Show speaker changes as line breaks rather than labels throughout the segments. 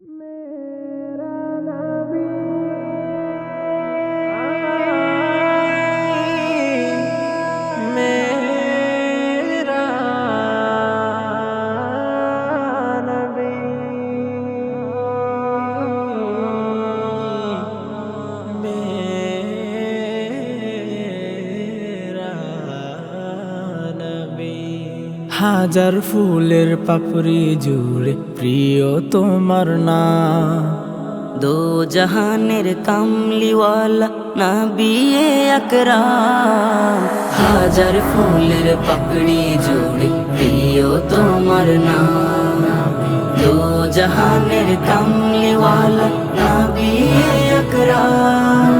मेरा नबी मेरा नबी मेरा नबी হাজার ফুলের পাপড়ি জুড়ে প্রিয় তোমার নাম
দো জাহানের কামলিওয়ালা নবিয়ে আকরাম হাজার ফুলের পাপড়ি জুড়ে প্রিয় তোমার নাম দো জাহানের কামলিওয়ালা নবিয়ে আকরাম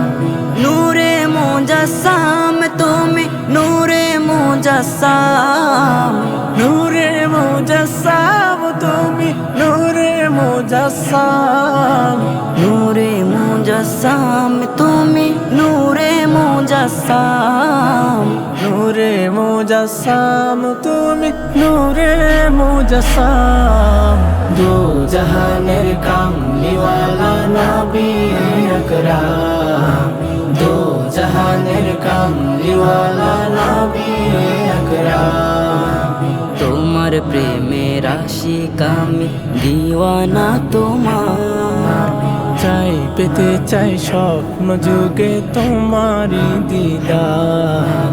নূরে মুজাসসাম তুমি নূরে মুজাসসাম
নূরে মুজাসসাম তুমি নূরে মুজাসসাম
নূরে মুজাসসাম তুমি নূরে মুজাসসাম
নূরে মুজাসসাম তুমি নূরে মুজাসসাম দো জাহানের কামলিওয়ালা নবী আকরাম দো জাহানের কামলিওয়ালা নবী আকরাম
তোমার প্রেমের আশিক আমি দিওয়ানা তোমার
চাই পেতে চাই স্বপ্ন যুগে তোমারি দিদার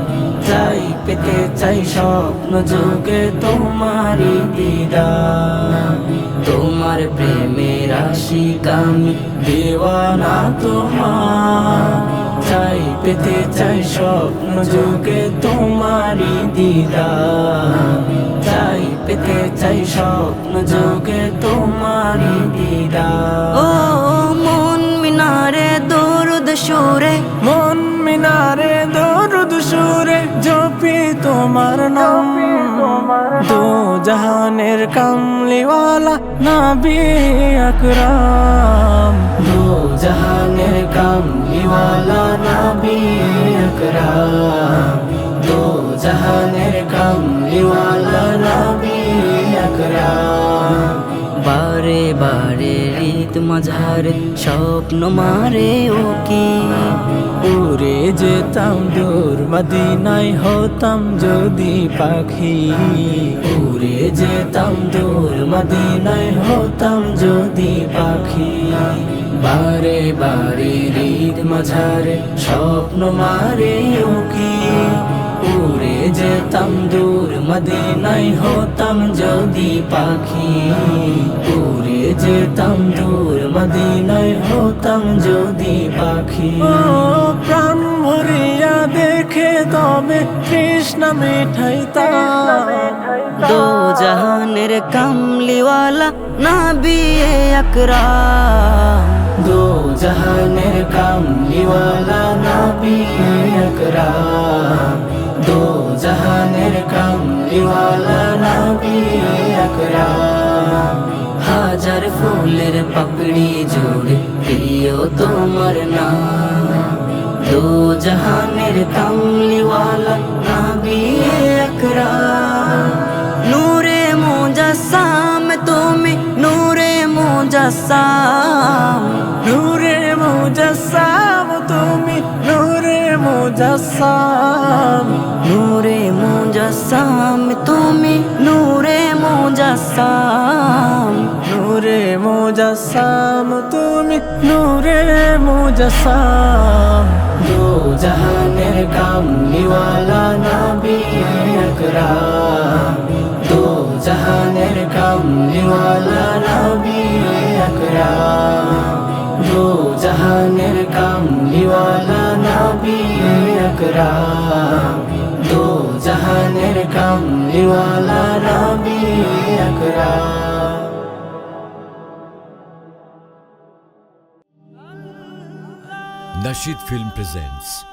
চাই পেতে চাই স্বপ্ন যুগে তোমারি দিদার
তোমার প্রেমের আশিক আমি
দিওয়ানা তোমার চাই পেতে চাই স্বপ্ন যুগে তোমারি দিদার চাই পেতে চাই স্বপ্ন যুগে তোমারি দিদার
ও মন মিনারে দরুদ সুরে
মন মিনারে দরুদ সুরে জপি তোমার নাম দো জাহানের কামলিওয়ালা নবী আকরাম দো জাহানের কামলিওয়ালা নবী আকরাম দো জাহানের কামলিওয়ালা নবী আকরাম
বারে বারে রীত মাঝারে স্বপ্ন মারে ও কি
উড়ে যেতাম দূর মদিনায় হতাম যদি পাখি উড়ে যেতাম দূর মদিনায় হতাম যদি পাখি বারে বারে হৃদ মাঝারে স্বপ্ন মারে উকি উড়ে যেতাম দূর মদিনায় হতাম যদি পাখি উড়ে যেতাম দূর মদিনায় হতাম যদি পাখি প্রাণ ভরিয়া দেখে তবে কৃষ্ণ মিঠাইতা
দো জাহানের কামলিওয়ালা নবিয়ে আকরাম
দো জাহানের কামলিওয়ালা নবী আকরাম দো জাহানের কামলিওয়ালা নবী আকরাম
হাজার ফুলের পাপড়ি জুড়ে প্রিয় তোমার নাম দো জাহানের কামলিওয়ালা নবিয়ে আকরাম নূরে মুজাসসাম তুমি নূরে মুজাসসাম
নূরে মুজাসসাম তুমি নূরে মুজাসসাম
নূরে মুজাসসাম তুমি নূরে মুজাসসাম
নূরে মুজাসসাম তুমি নূরে মুজাসসাম দো জাহানের কামলিওয়ালা নবী আকরাম দো জাহানের কামলিওয়ালা নবী আকরাম দো জাহানের কামলিওয়ালা নবী আকরাম দো জাহানের কামলিওয়ালা নবী আকরাম
Nasheed Film presents